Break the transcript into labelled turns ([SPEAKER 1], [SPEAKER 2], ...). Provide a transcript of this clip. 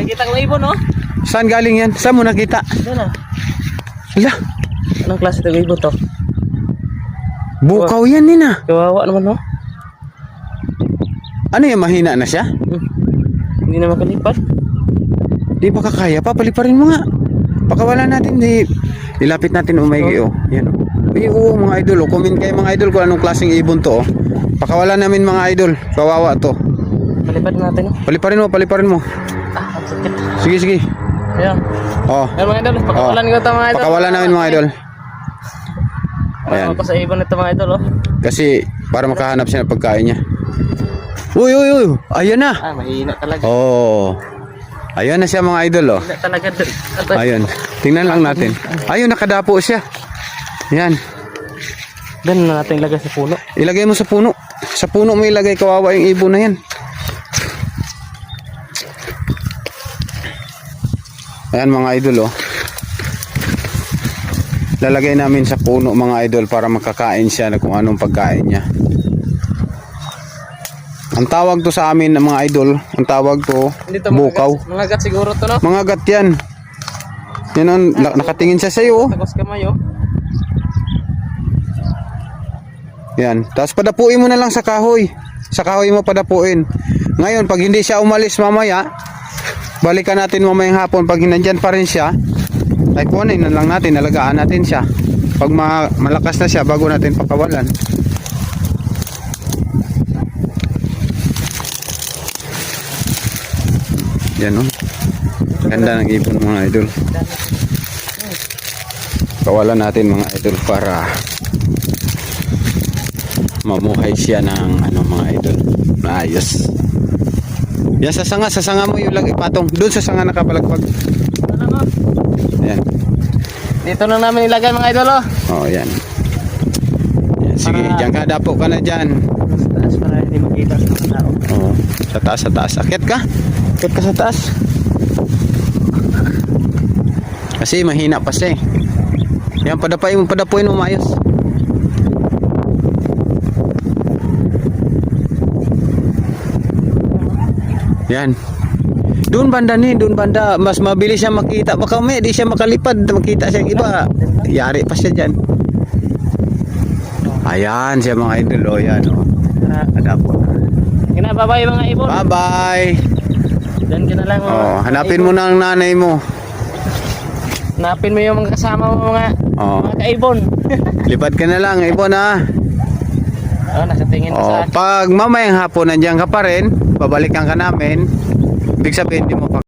[SPEAKER 1] nakikita ko ibon, no?
[SPEAKER 2] Saan galing yan? Saan mo nakita?
[SPEAKER 1] Doon, ah.
[SPEAKER 2] Ala,
[SPEAKER 1] Anong klase ng ibon to?
[SPEAKER 2] bukaw yan nina.
[SPEAKER 1] Kawawa naman, no?
[SPEAKER 2] Ano yan, mahina na siya?
[SPEAKER 1] Hindi na makalipad.
[SPEAKER 2] Di ba kakaya pa? Paliparin mo nga. Pakawala natin, ilapit natin umaygi, oh. Yan, oh. Uy, oo, mga idol, oh. Comment kayo mga idol kung anong klaseng ibon to, oh. Pakawala namin mga idol. Kawawa to.
[SPEAKER 1] Palipad natin, no?
[SPEAKER 2] Paliparin mo.
[SPEAKER 1] Ah, ang sakit.
[SPEAKER 2] Sige, sige.
[SPEAKER 1] Ayan.
[SPEAKER 2] Oh.
[SPEAKER 1] Ayan, mga idol. Pakawalan ko ito, mga idol.
[SPEAKER 2] Pakawala namin mga idol.
[SPEAKER 1] Ayan. Ako sa ibon ito, mga idol, oh.
[SPEAKER 2] Kasi para makahanap siya ng pagkain niya. Uy. Ayan na.
[SPEAKER 1] Ah, mahina talaga.
[SPEAKER 2] Oh. Ayan na siya mga idol, oh.
[SPEAKER 1] Mahina talaga.
[SPEAKER 2] Ayun. Tingnan lang natin. Ayun, nakadapo siya. Yan.
[SPEAKER 1] Doon na natin ilagay sa puno.
[SPEAKER 2] Ilagay mo sa puno. Sa puno mo ilagay, kawawa yung ibon na yan. Ayan mga idol, oh. Lalagay namin sa puno mga idol para makakain siya na kung anong pagkain niya. Ang tawag to sa amin ng mga idol, ang tawag to bukaw.
[SPEAKER 1] Mga gat siguro to, no?
[SPEAKER 2] Mga gat yan. Yan ang nakatingin siya sa'yo, oh.
[SPEAKER 1] Takos kamay, oh.
[SPEAKER 2] Yan. Tapos padapuin mo na lang sa kahoy. Sa kahoy mo padapuin. Ngayon, pag hindi siya umalis mamaya, balikan natin mamayang hapon. Pag nandyan pa rin siya, ay kunin na lang natin, nalagaan natin siya. Pag malakas na siya, bago natin pakawalan. Yan, oh. Ganda ng ibon mga idol. Kawalan natin mga idol para mamuhay siya ng mga idol. Ayos. Yan sa sanga mo yung lagi patong. Doon sa sanga nakapalagpag. Ayan.
[SPEAKER 1] Dito na namin ilagay mga idol, oh.
[SPEAKER 2] Oh, yan. Yan, sige, diyan ka, dapo ka na dyan.
[SPEAKER 1] Sa taas para hindi makita sa mga tao.
[SPEAKER 2] Oh, sa taas. Akyat ka sa taas. Kasi mahina pa siya, eh. Yan, padapuin mo maayos. Yan. Doon banda mas mabilis siya makita. Baka may di siya makalipad, makita siya iba. Yari pa siya diyan. Ayan siya mga idol, oh, yan, oh. Adapo.
[SPEAKER 1] Kina, bye-bye mga ibon.
[SPEAKER 2] Bye-bye.
[SPEAKER 1] Diyan ka na lang, mga
[SPEAKER 2] Oh, hanapin mo na ang nanay mo.
[SPEAKER 1] Hanapin mo yung mga kasama mo, mga kaibon.
[SPEAKER 2] Lipad ka na lang, ibon, ha.
[SPEAKER 1] Oh, nakatingin na sa
[SPEAKER 2] Pag mamayang hapon nandiyan ka pa rin, babalikan ka namin. Ibig sabihin, hindi mo pa